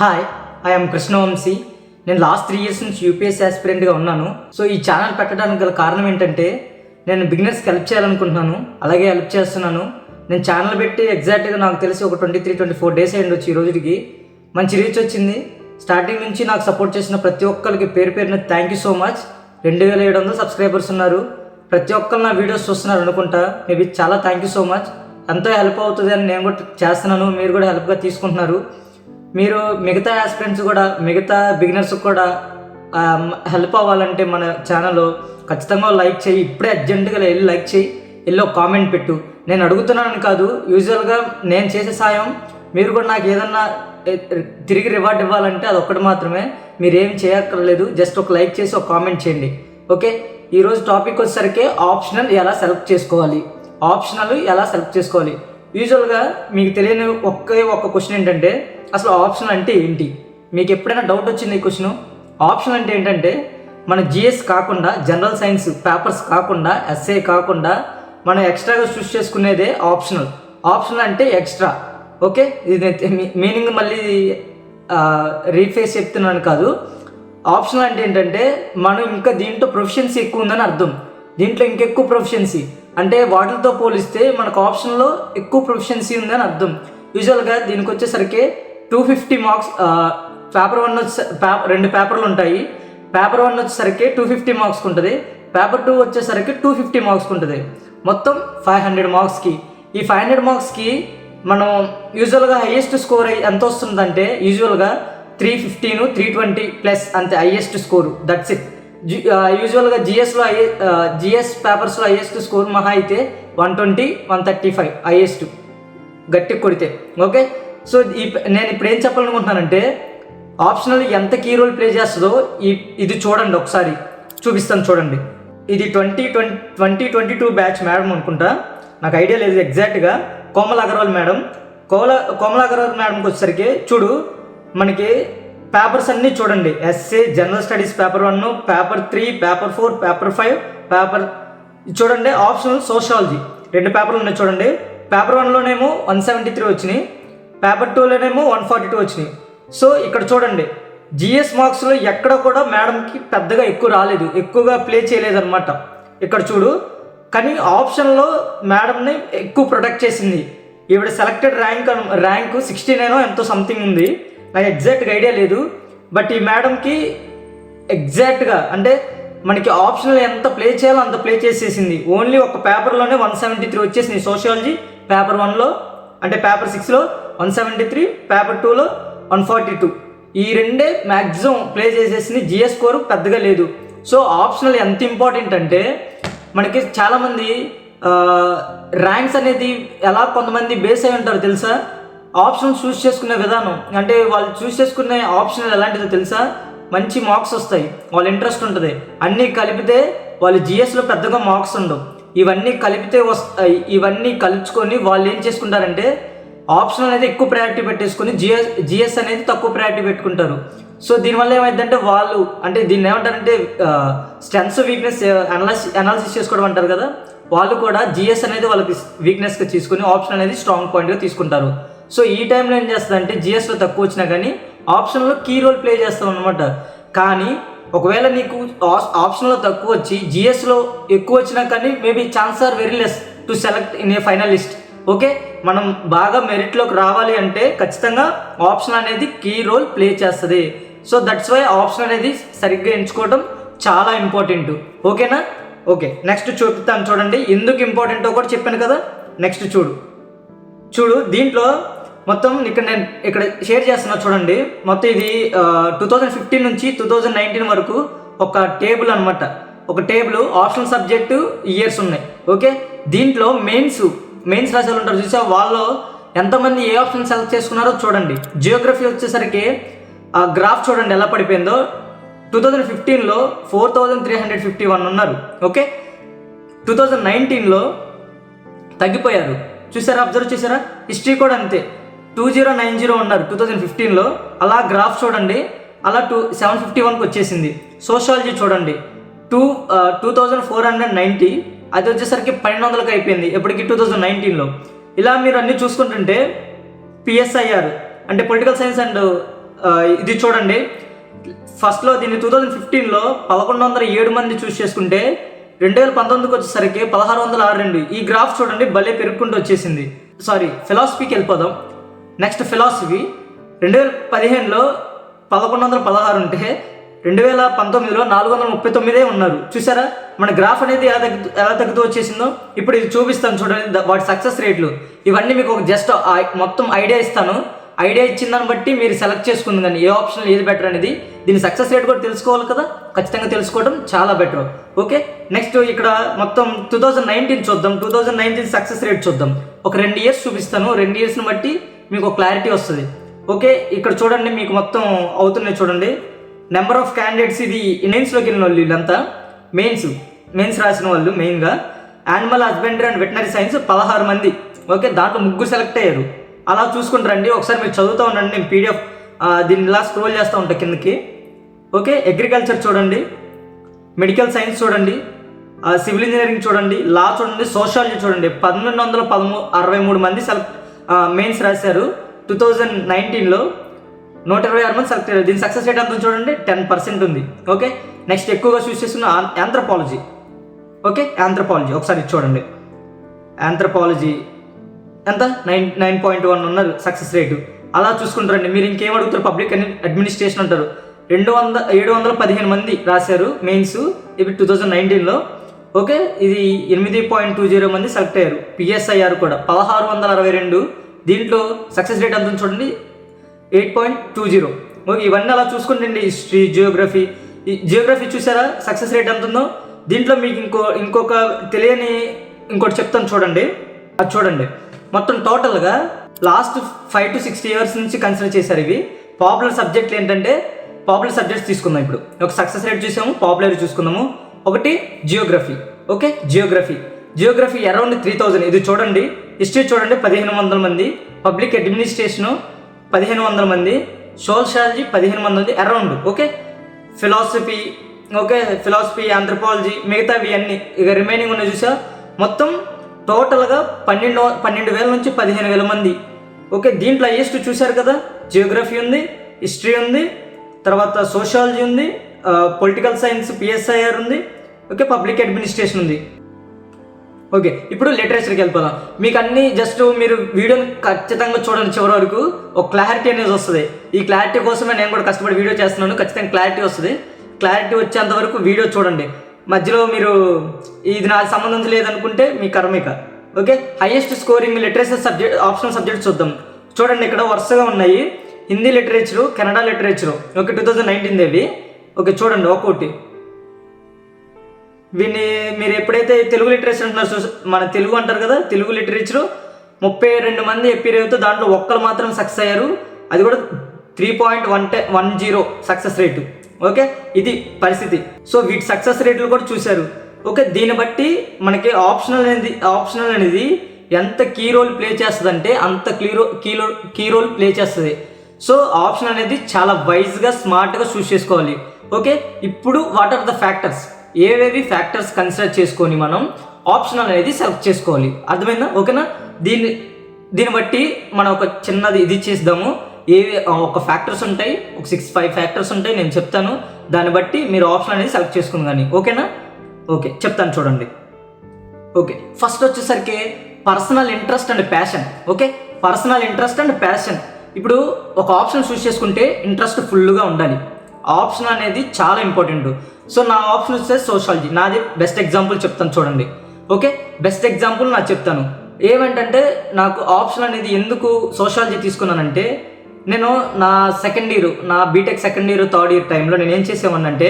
Hi, I'm Krishna Vamsi. నేను last 3 years నుంచి UPSC ఆస్పిరెంట్గా ఉన్నాను. సో ఈ ఛానల్ పెట్టడానికి గల కారణం ఏంటంటే నేను బిగినర్స్కి హెల్ప్ చేయాలనుకుంటున్నాను, అలాగే హెల్ప్ చేస్తున్నాను. నేను ఛానల్ పెట్టి ఎగ్జాక్ట్గా నాకు తెలిసి ఒక 23-24 days అయ్యింది వచ్చి ఈ రోజుకి. మంచి రీచ్ వచ్చింది. స్టార్టింగ్ నుంచి నాకు సపోర్ట్ చేసిన ప్రతి ఒక్కరికి పేరు పేరున thank you so much. 2700 subscribers ఉన్నారు. ప్రతి ఒక్కరు నా వీడియోస్ చూస్తున్నారు అనుకుంటా. మేబీ చాలా థ్యాంక్ యూ సో మచ్. ఎంతో హెల్ప్ అవుతుంది అని నేను కూడా చేస్తున్నాను, మీరు కూడా హెల్ప్గా తీసుకుంటున్నారు. మీరు మిగతా ఆస్పిరెంట్స్ కూడా, మిగతా బిగినర్స్ కూడా హెల్ప్ అవ్వాలంటే మన ఛానల్లో ఖచ్చితంగా లైక్ చేయి. ఇప్పుడే అర్జెంటుగా వెళ్ళి లైక్ చేయి, వెళ్ళి ఒక కామెంట్ పెట్టు. నేను అడుగుతున్నానని కాదు, యూజువల్గా నేను చేసే సాయం మీరు కూడా నాకు ఏదన్నా తిరిగి రివార్డ్ ఇవ్వాలంటే అది ఒక్కటి మాత్రమే. మీరేం చేయక్కర్లేదు, జస్ట్ ఒక లైక్ చేసి ఒక కామెంట్ చేయండి. ఓకే, ఈరోజు టాపిక్ వచ్చేసరికి ఆప్షనల్ ఎలా సెలెక్ట్ చేసుకోవాలి. యూజువల్గా మీకు తెలియని ఒక్క క్వశ్చన్ ఏంటంటే అసలు ఆప్షనల్ అంటే ఏంటి. మీకు ఎప్పుడైనా డౌట్ వచ్చింది ఈ క్వశ్చన్. ఆప్షనల్ అంటే ఏంటంటే మన జిఎస్ కాకుండా, జనరల్ సైన్స్ పేపర్స్ కాకుండా, ఎస్ఏ కాకుండా మనం ఎక్స్ట్రాగా చూస్ చేసుకునేదే ఆప్షనల్. ఆప్షనల్ అంటే ఎక్స్ట్రా. ఓకే, ఇది మీనింగ్ మళ్ళీ రీఫేస్ చెప్తున్నాను కాదు. ఆప్షనల్ అంటే ఏంటంటే మనం ఇంకా దీంట్లో ప్రొఫిషియన్సీ ఎక్కువ ఉందని అర్థం. దీంట్లో ఇంకెక్కువ ప్రొఫిషియన్సీ అంటే వాటితో పోలిస్తే మనకు ఆప్షన్లో ఎక్కువ ప్రొఫిషియన్సీ ఉందని అర్థం. యూజువల్గా దీనికి వచ్చేసరికి 250 మార్క్స్. పేపర్ 1 వచ్చి రెండు పేపర్లు ఉంటాయి. పేపర్ 1 వచ్చేసరికి 250 మార్క్స్కి ఉంటుంది. పేపర్ 2 వచ్చేసరికి 250 మార్క్స్కి ఉంటుంది. మొత్తం 500 మార్క్స్కి. ఈ 500 మార్క్స్కి మనం యూజువల్గా హైయెస్ట్ స్కోర్ ఎంత వస్తుందంటే యూజువల్గా 315, 320 ప్లస్ అంతే హైయెస్ట్ స్కోరు. That's it. యూజువల్గా జిఎస్ పేపర్స్లో హైయెస్ట్ స్కోర్ మహా అయితే 120, 135 హైయెస్ట్ గట్టి కొడితే. ఓకే, సో నేను ఇప్పుడు ఏం చెప్పాలనుకుంటున్నానంటే ఆప్షనల్ ఎంత కీ రోల్ ప్లే చేస్తుందో ఇది చూడండి, ఒకసారి చూపిస్తాను చూడండి. ఇది 2022 బ్యాచ్ మేడం అనుకుంటా, నాకు ఐడియా లేదు ఎగ్జాక్ట్గా. కోమల్ అగర్వాల్ మేడం. కోమల్ అగర్వాల్ మేడంకి వచ్చేసరికి చూడు, మనకి పేపర్స్ అన్నీ చూడండి. Essay, general studies paper 1, paper 3, paper 4, paper 5, paper చూడండి. ఆప్షనల్ సోషాలజీ 2 పేపర్లు ఉన్నాయి చూడండి. పేపర్ 1లోనేమో 173 వచ్చినాయి, పేపర్ 2లోనేమో 142 వచ్చినాయి. సో ఇక్కడ చూడండి, జిఎస్ మార్క్స్లో ఎక్కడ కూడా మేడంకి పెద్దగా ఎక్కువ రాలేదు, ఎక్కువగా ప్లే చేయలేదన్నమాట. ఇక్కడ చూడు, కానీ ఆప్షన్లో మేడంని ఎక్కువ ప్రొటెక్ట్ చేసింది. ఈవిడ సెలెక్టెడ్ ర్యాంక్ 69 ఎంతో సంథింగ్ ఉంది, నాకు ఎగ్జాక్ట్గా ఐడియా లేదు. బట్ ఈ మేడంకి ఎగ్జాక్ట్గా అంటే మనకి ఆప్షనల్ ఎంత ప్లే చేయాలో అంత ప్లే చేసేసింది. ఓన్లీ ఒక పేపర్లోనే 173 వచ్చేసింది. సోషియాలజీ పేపర్ 1లో అంటే పేపర్ 6లో 173, పేపర్ 2లో 142. ఈ రెండే మ్యాక్సిమం ప్లే చేసేసింది. జిఎస్ స్కోరు పెద్దగా లేదు. సో ఆప్షనల్ ఎంత ఇంపార్టెంట్ అంటే మనకి చాలామంది ర్యాంక్స్ అనేది ఎలా కొంతమంది బేస్ అయి ఉంటారు తెలుసా. ఆప్షన్ చూస్ చేసుకునే విధానం అంటే వాళ్ళు చూస్ చేసుకునే ఆప్షన్ ఎలాంటిదో తెలుసా. మంచి మార్క్స్ వస్తాయి, వాళ్ళ ఇంట్రెస్ట్ ఉంటుంది. అన్నీ కలిపితే వాళ్ళు జిఎస్లో పెద్దగా మార్క్స్ ఉండవు. ఇవన్నీ కలిపితే ఇవన్నీ కలుపుకొని వాళ్ళు ఏం చేసుకుంటారంటే ఆప్షన్ అనేది ఎక్కువ ప్రయారిటీ పెట్టేసుకొని జిఎస్ అనేది తక్కువ ప్రయారిటీ పెట్టుకుంటారు. సో దీనివల్ల ఏమైందంటే వాళ్ళు అంటే దీన్ని ఏమంటారంటే స్ట్రెంగ్స్ వీక్నెస్ అనాలిసిస్ చేసుకోవడం అంటారు కదా. వాళ్ళు కూడా జిఎస్ అనేది వాళ్ళకి వీక్నెస్గా తీసుకొని ఆప్షన్ అనేది స్ట్రాంగ్ పాయింట్గా తీసుకుంటారు. సో ఈ టైంలో ఏం చేస్తుందంటే జిఎస్లో తక్కువ వచ్చినా కానీ ఆప్షన్లో కీ రోల్ ప్లే చేస్తాం అనమాట. కానీ ఒకవేళ నీకు ఆప్షన్లో తక్కువ వచ్చి జిఎస్లో ఎక్కువ వచ్చినా కానీ maybe chance are very less to select in a finalist. Okay, మనం బాగా మెరిట్లోకి రావాలి అంటే ఖచ్చితంగా ఆప్షన్ అనేది కీ రోల్ ప్లే చేస్తుంది. సో దట్స్ వై ఆప్షన్ అనేది సరిగ్గా ఎంచుకోవడం చాలా ఇంపార్టెంట్. ఓకేనా? ఓకే, నెక్స్ట్ చూపిస్తాను చూడండి. ఎందుకు ఇంపార్టెంటో కూడా చెప్పాను కదా. నెక్స్ట్ చూడు దీంట్లో మొత్తం నేను ఇక్కడ షేర్ చేస్తున్నా చూడండి. మొత్తం ఇది 2015 నుంచి 2019 వరకు ఒక టేబుల్ అనమాట. ఒక టేబుల్ ఆప్షనల్ సబ్జెక్టు ఇయర్స్ ఉన్నాయి. ఓకే, దీంట్లో మెయిన్స్ రాసే వాళ్ళు ఉంటారు చూసా, వాళ్ళు ఎంతమంది ఏ ఆప్షన్ సెలెక్ట్ చేసుకున్నారో చూడండి. జియోగ్రఫీ వచ్చేసరికి ఆ గ్రాఫ్ చూడండి ఎలా పడిపోయిందో. 2015లో 4351 ఉన్నారు. ఓకే, 2019లో తగ్గిపోయారు. చూసారా, అబ్జర్వ్ చేశారా? హిస్టరీ కూడా అంతే, 2090 ఉన్నారు 2015లో. అలా గ్రాఫ్ చూడండి, అలా 751కి వచ్చేసింది. సోషాలజీ చూడండి 2490, అది వచ్చేసరికి 1200కి అయిపోయింది ఎప్పటికి 2019లో. ఇలా మీరు అన్నీ చూసుకుంటుంటే పిఎస్ఐఆర్ అంటే పొలిటికల్ సైన్స్ అండ్ ఇది చూడండి, ఫస్ట్లో దీన్ని 2015లో 1107 మంది చూస్ చేసుకుంటే 2019కి వచ్చేసరికి 1662. ఈ గ్రాఫ్ చూడండి భలే పెరుగుకుంటూ వచ్చేసింది. ఫిలాసఫీకి వెళ్ళిపోదాం. నెక్స్ట్ ఫిలాసఫీ 2015లో 1116 ఉంటే 2019లో 439 ఉన్నారు. చూసారా మన గ్రాఫ్ అనేది ఎలా తగ్గుతూ వచ్చేసిందో. ఇప్పుడు ఇది చూపిస్తాను చూడండి, వాటి సక్సెస్ రేట్లు. ఇవన్నీ మీకు ఒక జస్ట్ మొత్తం ఐడియా ఇస్తాను. ఐడియా ఇచ్చిన దాన్ని బట్టి మీరు సెలెక్ట్ చేసుకుంది కానీ ఏ ఆప్షన్ ఏది బెటర్ అనేది. దీని సక్సెస్ రేట్ కూడా తెలుసుకోవాలి కదా, ఖచ్చితంగా తెలుసుకోవడం చాలా బెటర్. ఓకే, నెక్స్ట్ ఇక్కడ మొత్తం 2019 చూద్దాం. 2019 సక్సెస్ రేట్ చూద్దాం. ఒక 2 ఇయర్స్ చూపిస్తాను. 2 ఇయర్స్ని బట్టి మీకు ఒక క్లారిటీ వస్తుంది. ఓకే, ఇక్కడ చూడండి మీకు మొత్తం అవుతున్నాయి చూడండి. నెంబర్ ఆఫ్ క్యాండిడేట్స్, ఇది మెయిన్స్లోకి వెళ్ళిన వాళ్ళు వీళ్ళంతా మెయిన్స్ రాసిన వాళ్ళు. మెయిన్గా animal husbandry and veterinary science 16 మంది. ఓకే, దాంట్లో 3 సెలెక్ట్ అయ్యారు. అలా చూసుకుంటారండి. ఒకసారి మీరు చదువుతూ ఉండండి, నేను పీడిఎఫ్ దీన్ని ఇలా స్క్రోల్ చేస్తూ ఉంటా కిందకి. ఓకే, అగ్రికల్చర్ చూడండి, మెడికల్ సైన్స్ చూడండి, సివిల్ ఇంజనీరింగ్ చూడండి, లా చూడండి, సోషాలజీ చూడండి. 1163 మంది మెయిన్స్ రాశారు. 2019లో 126 మంది సెలెక్ట్ అయ్యారు. దీని సక్సెస్ రేట్ అంతా చూడండి 10% ఉంది. ఓకే, నెక్స్ట్ ఎక్కువగా చూస్ చేస్తున్న ఆంథ్రపాలజీ. ఓకే, ఆంథ్రపాలజీ ఒకసారి చూడండి. ఆంథ్రపాలజీ ఎంత 9.1 ఉన్నారు సక్సెస్ రేటు. అలా చూసుకుంటారండి. మీరు ఇంకేం అడుగుతారు, పబ్లిక్ అడ్మినిస్ట్రేషన్ అంటారు. 715 మంది రాశారు మెయిన్స్ ఇవి 2019లో. ఓకే, ఇది 8.20 మంది సెలెక్ట్ అయ్యారు. పిఎస్ఐఆర్ కూడా 1662. దీంట్లో సక్సెస్ రేట్ అంతా చూడండి 8.20. ఓకే, ఇవన్నీ అలా చూసుకుంటండి. హిస్టరీ, జియోగ్రఫీ చూసారా సక్సెస్ రేట్ ఎంత ఉందో. దీంట్లో మీకు ఇంకొక తెలియని ఇంకోటి చెప్తాను చూడండి. అది చూడండి, మొత్తం టోటల్గా లాస్ట్ 5 to 6 years నుంచి కన్సిడర్ చేశారు. ఇవి పాపులర్ సబ్జెక్టులు ఏంటంటే, పాపులర్ సబ్జెక్ట్స్ తీసుకుందాం. ఇప్పుడు ఒక సక్సెస్ రేట్ చూసాము, పాపులర్ చూసుకుందాము. ఒకటి జియోగ్రఫీ. Okay, Geography around 3000. ఇది చూడండి. హిస్టరీ చూడండి 1500 మంది, పబ్లిక్ అడ్మినిస్ట్రేషను 1500 మంది, సోషాలజీ 15 మంది ఉంది అరౌండ్. ఓకే, ఫిలాసఫీ, ఆంథ్రపాలజీ మిగతావి అన్ని ఇక రిమైనింగ్ ఉన్నాయి చూసా. మొత్తం టోటల్గా 12,000 నుంచి 15,000 మంది. ఓకే, దీంట్లో హైయెస్ట్ చూశారు కదా, జియోగ్రఫీ ఉంది, హిస్టరీ ఉంది, తర్వాత సోషాలజీ ఉంది, పొలిటికల్ సైన్స్ పిఎస్ఐఆర్ ఉంది. ఓకే, పబ్లిక్ అడ్మినిస్ట్రేషన్ ఉంది. ఓకే, ఇప్పుడు లిటరేచర్కి వెళ్ళిపోదాం. మీకు అన్ని జస్ట్ మీరు వీడియోని ఖచ్చితంగా చూడండి చివరి వరకు, ఒక క్లారిటీ అనేది వస్తుంది. ఈ క్లారిటీ కోసమే నేను కూడా కష్టపడి వీడియో చేస్తున్నాను. ఖచ్చితంగా క్లారిటీ వస్తుంది. క్లారిటీ వచ్చేంత వరకు వీడియో చూడండి. మధ్యలో మీరు ఇది నాకు సంబంధం లేదనుకుంటే మీ కర్మిక. Okay, highest scoring literature optional subjects చూద్దాం. చూడండి ఇక్కడ వరుసగా ఉన్నాయి. Hindi literature, Kannada literature. Okay, 2019 అవి. ఓకే, చూడండి ఒక్కొక్కటి. వీన్ని మీరు ఎప్పుడైతే తెలుగు లిటరేచర్ అంటున్నారు, మన తెలుగు అంటారు కదా, తెలుగు లిటరేచరు 32 మంది అపీర్ అవుతూ దాంట్లో ఒక్కరు మాత్రం సక్సెస్ అయ్యారు. అది కూడా 3.10 సక్సెస్ రేటు. ఓకే, ఇది పరిస్థితి. సో వీటి సక్సెస్ రేట్లు కూడా చూశారు. ఓకే, దీన్ని బట్టి మనకి ఆప్షనల్ అనేది ఎంత కీ రోల్ ప్లే చేస్తుంది అంటే అంత కీ రోల్ ప్లే చేస్తుంది. సో ఆప్షన్ అనేది చాలా వైజ్గా స్మార్ట్గా చూస్ చేసుకోవాలి. ఓకే, ఇప్పుడు వాట్ ఆర్ ద ఫ్యాక్టర్స్, ఏవేవి ఫ్యాక్టర్స్ కన్సిడర్ చేసుకొని మనం ఆప్షనల్ అనేది సెలెక్ట్ చేసుకోవాలి. అర్థమైందా? ఓకేనా? దీన్ని బట్టి మనం ఒక చిన్నది ఇది చేద్దాము. ఒక ఫ్యాక్టర్స్ ఉంటాయి, ఒక 6-5 ఫ్యాక్టర్స్ ఉంటాయి, నేను చెప్తాను. దాన్ని బట్టి మీరు ఆప్షన్ అనేది సెలెక్ట్ చేసుకుంది కానీ. ఓకేనా? ఓకే, చెప్తాను చూడండి. ఓకే, ఫస్ట్ వచ్చేసరికి personal interest and passion. Okay, personal interest and passion. ఇప్పుడు ఒక ఆప్షన్ చూస్ చేసుకుంటే ఇంట్రెస్ట్ ఫుల్గా ఉండాలి. ఆప్షన్ అనేది చాలా ఇంపార్టెంట్. సో నా ఆప్షన్ వచ్చే సోషాలజీ. నాది బెస్ట్ ఎగ్జాంపుల్ చెప్తాను చూడండి. ఓకే, బెస్ట్ ఎగ్జాంపుల్ నాకు చెప్తాను. ఏమంటే నాకు ఆప్షన్ అనేది ఎందుకు సోషాలజీ తీసుకున్నానంటే, నేను నా BTech second year third year టైంలో నేను ఏం చేసేవాడినంటే,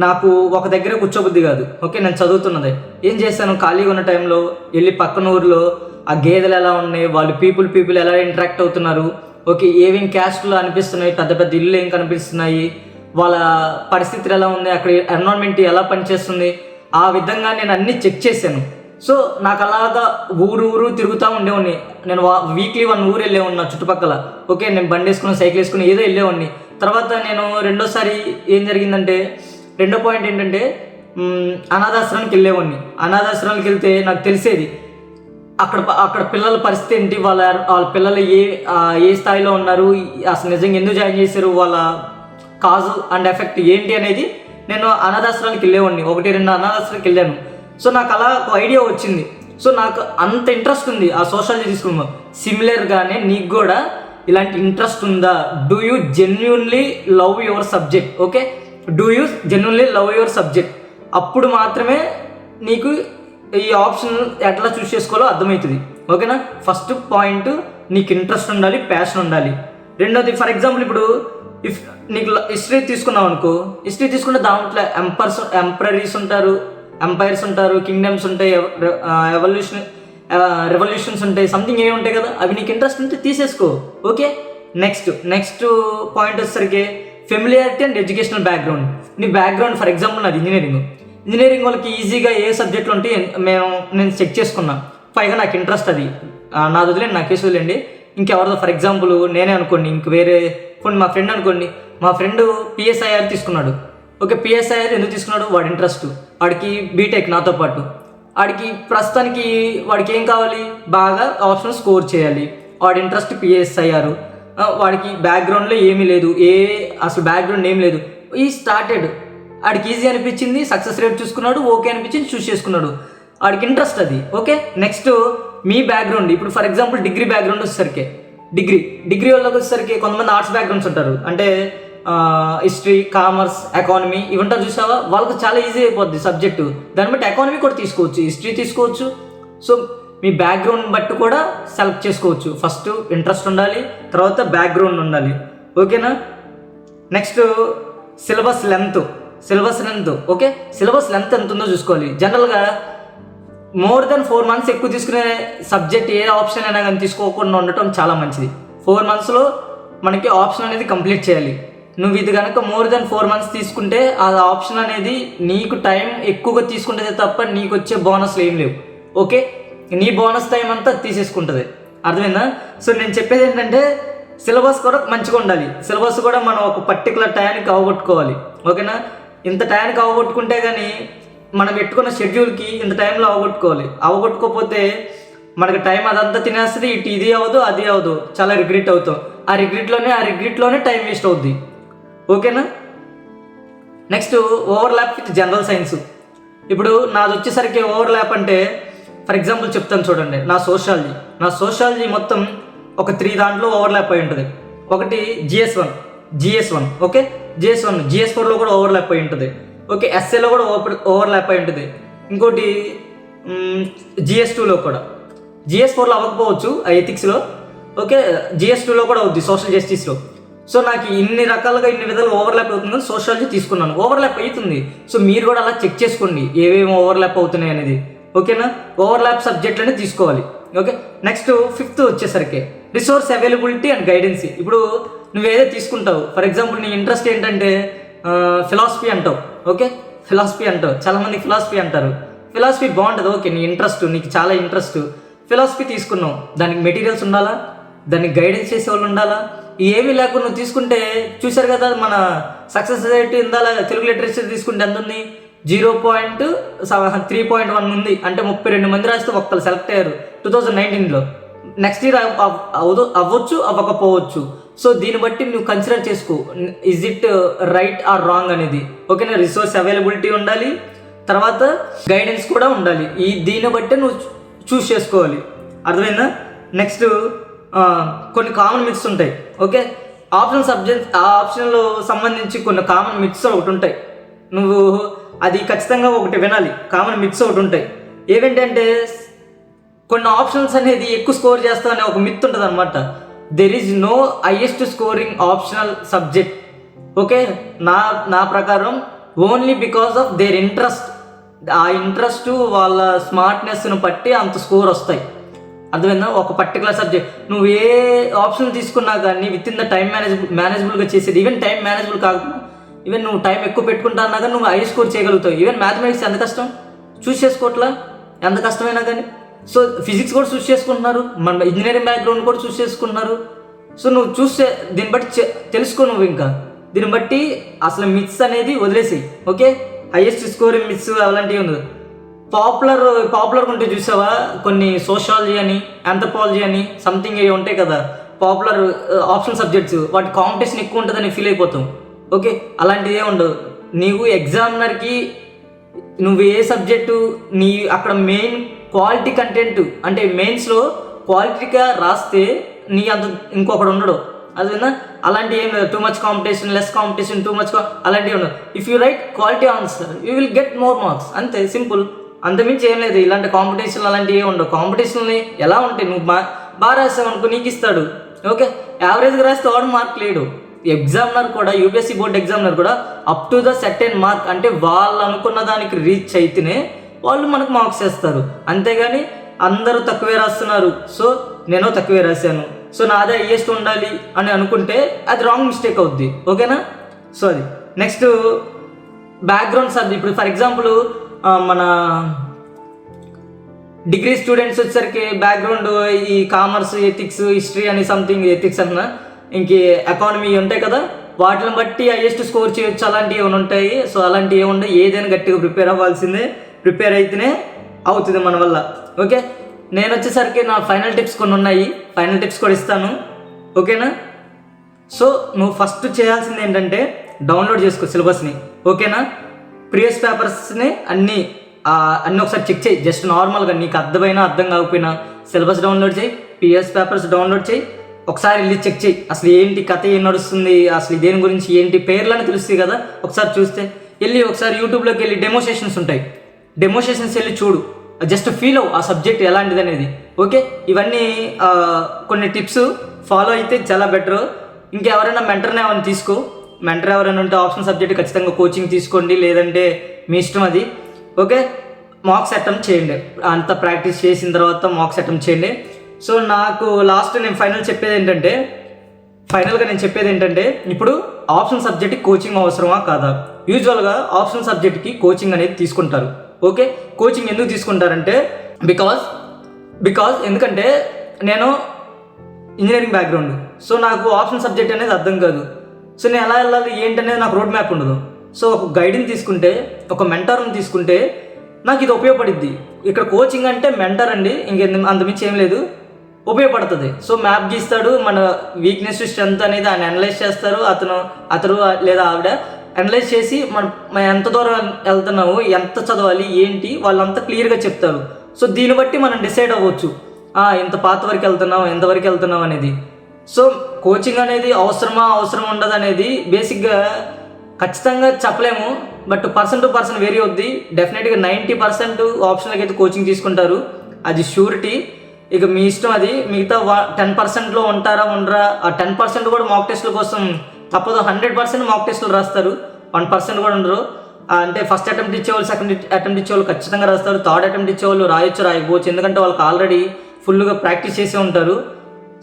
నాకు ఒక దగ్గర కూర్చోబుద్ధి కాదు. ఓకే, నేను చదువుతున్నది ఏం చేశాను, ఖాళీగా ఉన్న టైంలో వెళ్ళి పక్కన ఊరిలో ఆ గేదెలు ఎలా ఉన్నాయి, వాళ్ళు పీపుల్ ఎలా ఇంటరాక్ట్ అవుతున్నారు, ఓకే ఏమేం క్యాస్ట్లో అనిపిస్తున్నాయి, పెద్ద పెద్ద ఇల్లు ఏం కనిపిస్తున్నాయి, వాళ్ళ పరిస్థితులు ఎలా ఉన్నాయి, అక్కడ ఎన్విరాన్మెంట్ ఎలా పనిచేస్తుంది, ఆ విధంగా నేను అన్నీ చెక్ చేశాను. సో నాకు అలాగా ఊరు తిరుగుతూ ఉండేవాడిని. నేను వీక్లీ 1 ఊరు వెళ్ళేవాడిని చుట్టుపక్కల. ఓకే, నేను బండి వేసుకుని సైకిల్ వేసుకుని ఏదో వెళ్ళేవాడిని. తర్వాత నేను రెండోసారి ఏం జరిగిందంటే, రెండో పాయింట్ ఏంటంటే, అనాథాశ్రమానికి వెళ్ళేవాడిని. అనాథాశ్రమానికి వెళ్తే నాకు తెలిసేది అక్కడ పిల్లల పరిస్థితి ఏంటి, వాళ్ళ పిల్లలు ఏ స్థాయిలో ఉన్నారు, అసలు నిజంగా ఎందుకు జాయిన్ చేశారు, వాళ్ళ కాజు అండ్ ఎఫెక్ట్ ఏంటి అనేది నేను అనాథాశ్రమానికి వెళ్ళేవాడిని, 1-2 అనాథాశ్రమానికి వెళ్ళాను. సో నాకు అలా ఒక ఐడియా వచ్చింది. సో నాకు అంత ఇంట్రెస్ట్ ఉంది ఆ సోషాలజీ తీసుకున్నాం. సిమిలర్గానే నీకు కూడా ఇలాంటి ఇంట్రెస్ట్ ఉందా? Do you genuinely love your subject? Okay, do you genuinely love your subject? అప్పుడు మాత్రమే నీకు ఈ ఆప్షన్ ఎట్లా చూస్ చేసుకోవాలో అర్థమవుతుంది. ఓకేనా? ఫస్ట్ పాయింట్ నీకు ఇంట్రెస్ట్ ఉండాలి, ప్యాషన్ ఉండాలి. రెండోది, ఫర్ ఎగ్జాంపుల్ ఇప్పుడు ఇఫ్ నీకు హిస్టరీ తీసుకున్నావు అనుకో, హిస్టరీ తీసుకుంటే దాంట్లో ఎంపైర్స్ ఉంటారు, కింగ్డమ్స్ ఉంటాయి, రెవల్యూషన్స్ ఉంటాయి, సంథింగ్ ఏమి ఉంటాయి కదా, అవి నీకు ఇంట్రెస్ట్ ఉంటే తీసేసుకో. ఓకే, నెక్స్ట్ పాయింట్ వచ్చేసరికి ఫెమిలియారిటీ అండ్ ఎడ్యుకేషనల్ బ్యాక్గ్రౌండ్. నీ బ్యాక్గ్రౌండ్, ఫర్ ఎగ్జాంపుల్ నాది ఇంజనీరింగ్ వాళ్ళకి ఈజీగా ఏ సబ్జెక్టులు ఉంటాయి నేను చెక్ చేసుకున్నా. పైగా నాకు ఇంట్రెస్ట్ అది, నాది వదిలేండి, నా కేసు వదిలేండి, ఇంకెవరిదో ఫర్ ఎగ్జాంపుల్ నేనే అనుకోండి, ఇంక వేరే మా ఫ్రెండ్ అనుకోండి, మా ఫ్రెండ్ పిఎస్ఐఆర్ తీసుకున్నాడు. ఓకే, పిఎస్ఐఆర్ ఎందుకు తీసుకున్నాడు? వాడి ఇంట్రెస్ట్, వాడికి బీటెక్ నాతో పాటు, వాడికి ప్రస్తుతానికి వాడికి ఏం కావాలి, బాగా ఆప్షన్ స్కోర్ చేయాలి, వాడి ఇంట్రెస్ట్ పిఎస్ఐఆర్, వాడికి బ్యాక్గ్రౌండ్లో ఏమీ లేదు, అసలు బ్యాక్గ్రౌండ్ ఏం లేదు, ఈ స్టార్టెడ్, వాడికి ఈజీ అనిపించింది, సక్సెస్ రేట్ చూసుకున్నాడు, ఓకే అనిపించింది, చూస్ చేసుకున్నాడు, వాడికి ఇంట్రెస్ట్ అది. ఓకే, నెక్స్ట్ మీ బ్యాక్గ్రౌండ్, ఇప్పుడు ఫర్ ఎగ్జాంపుల్ డిగ్రీ బ్యాక్గ్రౌండ్ వచ్చేసరికి డిగ్రీ వాళ్ళకి వచ్చేసరికి కొంతమంది ఆర్ట్స్ బ్యాక్గ్రౌండ్స్ ఉంటారు, అంటే హిస్టరీ, కామర్స్, ఎకానమీ ఇవి ఉంటారు చూసావా, వాళ్ళకి చాలా ఈజీ అయిపోద్ది సబ్జెక్టు. దాన్ని బట్టి ఎకానమీ కూడా తీసుకోవచ్చు, హిస్టరీ తీసుకోవచ్చు. సో మీ బ్యాక్గ్రౌండ్ బట్టి కూడా సెలెక్ట్ చేసుకోవచ్చు. ఫస్ట్ ఇంట్రెస్ట్ ఉండాలి, తర్వాత బ్యాక్గ్రౌండ్ ఉండాలి. ఓకేనా? Next syllabus length. Okay, syllabus length ఎంత ఉందో చూసుకోవాలి. జనరల్గా మోర్ దెన్ 4 months ఎక్కువ తీసుకునే సబ్జెక్ట్ ఏ ఆప్షన్ అయినా కానీ తీసుకోకుండా ఉండటం చాలా మంచిది. 4 monthsలో మనకి ఆప్షన్ అనేది కంప్లీట్ చేయాలి. నువ్వు ఇది కనుక మోర్ దెన్ 4 months తీసుకుంటే ఆ ఆప్షన్ అనేది నీకు టైం ఎక్కువగా తీసుకుంటుంది తప్ప నీకు వచ్చే బోనస్లు ఏం లేవు. ఓకే, నీ బోనస్ టైం అంతా తీసేసుకుంటుంది. అర్థమైందా? సో నేను చెప్పేది ఏంటంటే సిలబస్ కూడా మంచిగా ఉండాలి. సిలబస్ కూడా మనం ఒక పర్టికులర్ టైంకి అవగొట్టుకోవాలి. ఓకేనా? ఇంత టైంకి అవగొట్టుకుంటే కానీ మనం పెట్టుకున్న షెడ్యూల్కి ఇంత టైంలో అవగొట్టుకోకపోతే మనకి టైం అదంతా తినేస్తుంది, ఇటు ఇది అవ్వదు, అది అవ్వదు, చాలా రిగ్రెట్ అవుతాం. ఆ రిగ్రెట్లోనే టైం వేస్ట్ అవుద్ది. ఓకేనా? Next overlap with general science. ఇప్పుడు నాది వచ్చేసరికి ఓవర్లాప్ అంటే ఫర్ ఎగ్జాంపుల్ చెప్తాను చూడండి, నా సోషాలజీ మొత్తం ఒక 3 దాంట్లో ఓవర్లాప్ అయి ఉంటుంది. ఒకటి GS1. ఓకే, GS4లో కూడా ఓవర్లాప్ అయి ఉంటుంది. ఓకే, ఎస్ఏలో కూడా ఓవర్లాప్ అయి ఉంటుంది. ఇంకోటి GS2లో కూడా, GS4లో అవ్వకపోవచ్చు ఎథిక్స్లో. ఓకే, GS2లో కూడా అవుద్ది, సోషల్ జస్టిస్లో. సో నాకు ఇన్ని విధాలుగా ఓవర్లాప్ అవుతుంది, సోషాలజీ తీసుకున్నాను, ఓవర్లాప్ అవుతుంది. సో మీరు కూడా అలా చెక్ చేసుకోండి ఏవేమి ఓవర్లాప్ అవుతున్నాయి అనేది. ఓకేనా? ఓవర్లాప్ సబ్జెక్ట్లనే తీసుకోవాలి. ఓకే, నెక్స్ట్ 5th వచ్చేసరికి రిసోర్స్ అవైలబిలిటీ అండ్ గైడెన్స్. ఇప్పుడు నువ్వేదో తీసుకుంటావు, ఫర్ ఎగ్జాంపుల్ నీ ఇంట్రెస్ట్ ఏంటంటే ఫిలాసఫీ అంటావు. ఓకే, ఫిలాసఫీ అంటావు, చాలామంది ఫిలాసఫీ అంటారు. ఫిలాసఫీ బాగుంటుంది. ఓకే, నీకు చాలా ఇంట్రెస్ట్, ఫిలాసఫీ తీసుకున్నావు, దానికి మెటీరియల్స్ ఉండాలా, దానికి గైడెన్స్ చేసే వాళ్ళు ఉండాలా. ఏమీ లేకుండా నువ్వు తీసుకుంటే చూశారు కదా, మన సక్సెస్ రేట్ ఇందాల తెలుగు లిటరేచర్ తీసుకుంటే ఎంత ఉంది, 0.3.1 ఉంది. అంటే 32 మంది రాస్తే ఒక్కరు సెలెక్ట్ అయ్యారు 2019లో. నెక్స్ట్ ఇయర్ అవ్వచ్చు, అవ్వకపోవచ్చు. సో దీన్ని బట్టి నువ్వు కన్సిడర్ చేసుకో, is it right are wrong అనేది. ఓకేనా? రిసోర్స్ అవైలబిలిటీ ఉండాలి, తర్వాత గైడెన్స్ కూడా ఉండాలి. దీన్ని బట్టి నువ్వు చూస్ చేసుకోవాలి. అర్థమైందా? నెక్స్ట్ కొన్ని కామన్ మిత్స్ ఉంటాయి. ఓకే, ఆప్షనల్ సబ్జెక్ట్, ఆ ఆప్షన్లో సంబంధించి కొన్ని కామన్ మిత్స్ ఒకటి ఉంటాయి. నువ్వు అది ఖచ్చితంగా ఒకటి వినాలి. కామన్ మిత్స్ ఒకటి ఉంటాయి. ఏవేంటంటే కొన్ని ఆప్షన్స్ అనేది ఎక్కువ స్కోర్ చేస్తావు అనే ఒక మిత్ ఉంటుంది అనమాట. There is no highest scoring optional subject. Okay, నా ప్రకారం only because of their interest. ఆ ఇంట్రెస్ట్ వాళ్ళ స్మార్ట్నెస్ను బట్టి అంత స్కోర్ వస్తాయి. అర్థమైందా? ఒక పర్టికులర్ సబ్జెక్ట్ నువ్వు ఏ ఆప్షన్ తీసుకున్నా కానీ విత్ ఇన్ ద టైం మేనేజబుల్గా చేసేది. ఈవెన్ టైం మేనేజబుల్ కాకుండా ఈవెన్ నువ్వు టైం ఎక్కువ పెట్టుకుంటా అన్నా కానీ నువ్వు హై స్కోర్ చేయగలుగుతావు. ఈవెన్ మ్యాథమెటిక్స్ ఎంత కష్టం, చూస్ చేసుకోవట్లా, ఎంత కష్టమైనా కానీ. సో ఫిజిక్స్ కూడా చూస్ చేసుకుంటున్నారు, మన ఇంజనీరింగ్ బ్యాక్గ్రౌండ్ కూడా చూస్ చేసుకుంటున్నారు. సో నువ్వు చూస్తే దీన్ని బట్టి తెలుసుకో. నువ్వు ఇంకా దీన్ని బట్టి అసలు మిత్స్ అనేది వదిలేసేయి. ఓకే, హైయెస్ట్ స్కోరింగ్ మిత్స్ అలాంటివి ఉంది. పాపులర్ ఉంటే చూసావా, కొన్ని సోషాలజీ అని, ఆంథ్రోపాలజీ అని సంథింగ్ ఇవి ఉంటాయి కదా పాపులర్ ఆప్షన్ సబ్జెక్ట్స్, వాటి కాంపిటీషన్ ఎక్కువ ఉంటుందని ఫీల్ అయిపోతాం. ఓకే, అలాంటిది ఏమి ఉండదు. నీవు ఎగ్జామినర్కి నువ్వు ఏ సబ్జెక్టు నీ అక్కడ మెయిన్ క్వాలిటీ కంటెంట్ అంటే మెయిన్స్లో క్వాలిటీగా రాస్తే నీ అంత ఇంకొకడు ఉండడు. అదేనా, అలాంటి ఏం లేదు. Too much competition, less competition, too much అలాంటివి ఉండదు. If you right quality answer you will get more marks, అంతే సింపుల్. అంతమించి ఏం లేదు. ఇలాంటి కాంపిటీషన్ అలాంటివి ఏమి ఉండవు. కాంపిటీషన్ని ఎలా ఉంటాయి, నువ్వు బాగా రాసావు అనుకో నీకు ఇస్తాడు. ఓకే, యావరేజ్గా రాస్తే వాడు మార్క్ లేడు. ఎగ్జామినర్ కూడా, యూపీఎస్సీ బోర్డ్ ఎగ్జామినర్ కూడా up to the certain mark అంటే వాళ్ళు అనుకున్న దానికి రీచ్ అయితేనే వాళ్ళు మనకు మార్క్స్ వేస్తారు. అంతేగాని అందరూ తక్కువే రాస్తున్నారు సో నేను తక్కువే రాశాను సో నాదే హైయెస్ట్ ఉండాలి అని అనుకుంటే అది రాంగ్ మిస్టేక్ అవుద్ది. ఓకేనా? సో అది నెక్స్ట్ బ్యాక్గ్రౌండ్ సబ్జెక్ట్. ఇప్పుడు ఫర్ ఎగ్జాంపుల్ మన డిగ్రీ స్టూడెంట్స్ వచ్చేసరికి background e commerce, ethics, history అని సంథింగ్, ఎథిక్స్ అన్న ఇంక ఎకానమీ ఉంటాయి కదా, వాటిని బట్టి హైయెస్ట్ స్కోర్ చేయొచ్చు. అలాంటివి ఏమైనా ఉంటాయి. సో అలాంటివి ఏముండవు. ఏదైనా గట్టిగా ప్రిపేర్ అవ్వాల్సిందే. ప్రిపేర్ అయితేనే అవుతుంది మన వల్ల. ఓకే, నేను వచ్చేసరికి నా ఫైనల్ టిప్స్ కొన్ని ఉన్నాయి. ఫైనల్ టిప్స్ కూడా ఇస్తాను. ఓకేనా? సో నువ్వు ఫస్ట్ చేయాల్సింది ఏంటంటే డౌన్లోడ్ చేసుకో సిలబస్ని. ఓకేనా? ప్రీవియస్ పేపర్స్ని అన్నీ ఒకసారి చెక్ చేయి. జస్ట్ నార్మల్గా నీకు అర్థమైనా అర్థం కాకపోయినా సిలబస్ డౌన్లోడ్ చేయి, ప్రీవియస్ పేపర్స్ డౌన్లోడ్ చేయి. ఒకసారి వెళ్ళి చెక్ చేయి అసలు ఏంటి కథ, ఏం నడుస్తుంది, అసలు దేని గురించి ఏంటి, పేర్లని తెలుస్తాయి కదా. ఒకసారి చూస్తే వెళ్ళి ఒకసారి యూట్యూబ్లోకి వెళ్ళి డెమోస్ట్రేషన్స్ ఉంటాయి, డెమోస్ట్రేషన్స్ వెళ్ళి చూడు. జస్ట్ ఫీల్ అవ్వు ఆ సబ్జెక్ట్ ఎలాంటిది అనేది. ఓకే, ఇవన్నీ కొన్ని టిప్స్ ఫాలో అయితే చాలా బెటర్. ఇంకెవరైనా మెంటర్ని ఏమైనా తీసుకో. మెంటర్ ఎవరైనా ఉంటే ఆప్షన్ సబ్జెక్ట్ ఖచ్చితంగా కోచింగ్ తీసుకోండి, లేదంటే మీ ఇష్టం అది. ఓకే, మార్క్స్ అటెంప్ట్ చేయండి. అంత ప్రాక్టీస్ చేసిన తర్వాత మార్క్స్ అటెంప్ట్ చేయండి. సో నాకు లాస్ట్ నేను ఫైనల్గా నేను చెప్పేది ఏంటంటే ఇప్పుడు ఆప్షన్ సబ్జెక్ట్కి కోచింగ్ అవసరమా కాదా? యూజువల్గా ఆప్షన్ సబ్జెక్ట్కి కోచింగ్ అనేది తీసుకుంటారు. ఓకే, కోచింగ్ ఎందుకు తీసుకుంటారంటే బికాజ్ ఎందుకంటే నేను ఇంజనీరింగ్ బ్యాక్గ్రౌండ్, సో నాకు ఆప్షన్ సబ్జెక్ట్ అనేది అర్థం కాదు. సో నేను ఎలా వెళ్ళాలి ఏంటనేది నాకు రోడ్ మ్యాప్ ఉండదు. సో ఒక గైడ్ని తీసుకుంటే, ఒక మెంటర్ని తీసుకుంటే నాకు ఇది ఉపయోగపడుద్ది. ఇక్కడ కోచింగ్ అంటే మెంటర్ అండి, అంతమించి ఏం లేదు, ఉపయోగపడుతుంది. సో మ్యాప్ గీస్తాడు, మన వీక్నెస్ స్ట్రెంత్ అనేది ఆయన అనలైజ్ చేస్తారు. అతను లేదా ఆవిడ అనలైజ్ చేసి మనం ఎంత దూరం వెళ్తున్నాము, ఎంత చదవాలి, ఏంటి వాళ్ళంతా క్లియర్గా చెప్తారు. సో దీన్ని బట్టి మనం డిసైడ్ అవ్వచ్చు ఇంత పాత వరకు వెళ్తున్నాం, ఎంతవరకు వెళ్తున్నాం అనేది. సో కోచింగ్ అనేది అవసరం ఉండదు అనేది బేసిక్గా ఖచ్చితంగా చెప్పలేము. But person to person vary అవుద్ది. డెఫినెట్గా 90% ఆప్షన్లకి అయితే కోచింగ్ తీసుకుంటారు, అది షూరిటీ. ఇక మీ ఇష్టం అది. మిగతా 10%లో ఉంటారా ఉండరా, ఆ 10% కూడా మాక్ టెస్టుల కోసం తప్పదు. 100% మాక్ టెస్టులు రాస్తారు, 1% కూడా ఉండరు. అంటే ఫస్ట్ అటెంప్ట్ ఇచ్చేవాళ్ళు, సెకండ్ అటెంప్ట్ ఇచ్చేవాళ్ళు ఖచ్చితంగా రాస్తారు. థర్డ్ అటెంప్ట్ ఇచ్చేవాళ్ళు రాయకపోవచ్చు, ఎందుకంటే వాళ్ళకి ఆల్రెడీ ఫుల్గా ప్రాక్టీస్ చేసే ఉంటారు.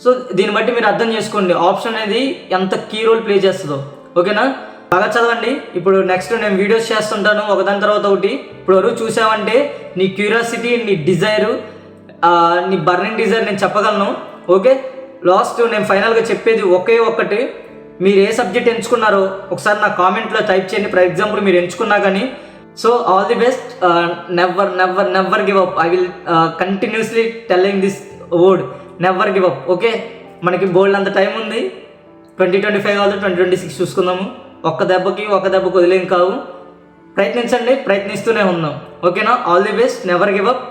సో దీన్ని బట్టి మీరు అర్థం చేసుకోండి ఆప్షన్ అనేది ఎంత కీ రోల్ ప్లే చేస్తుందో. ఓకేనా? బాగా చదవండి. ఇప్పుడు నెక్స్ట్ నేను వీడియోస్ చేస్తుంటాను ఒకదాని తర్వాత ఒకటి. ఇప్పుడు వరకు చూసావంటే నీ క్యూరియాసిటీ, నీ డిజైరు, నీ బర్నింగ్ డిజైర్ నేను చెప్పగలను. ఓకే, లాస్ట్ నేను ఫైనల్గా చెప్పేది ఒక్కటి, మీరు ఏ సబ్జెక్ట్ ఎంచుకున్నారో ఒకసారి నా కామెంట్లో టైప్ చేయండి. ఫర్ ఎగ్జాంపుల్ మీరు ఎంచుకున్నా కానీ. So all the best. Never give up. I will continuously telling this word, never give up. Okay, మనకి బోల్డ్ అంత టైం ఉంది. 2025 కాదు, 2026 చూసుకుందాము. ఒక్క దెబ్బకి వదిలేం కావు. ప్రయత్నించండి, ప్రయత్నిస్తూనే ఉందాం. ఓకేనా? All the best. Never give up.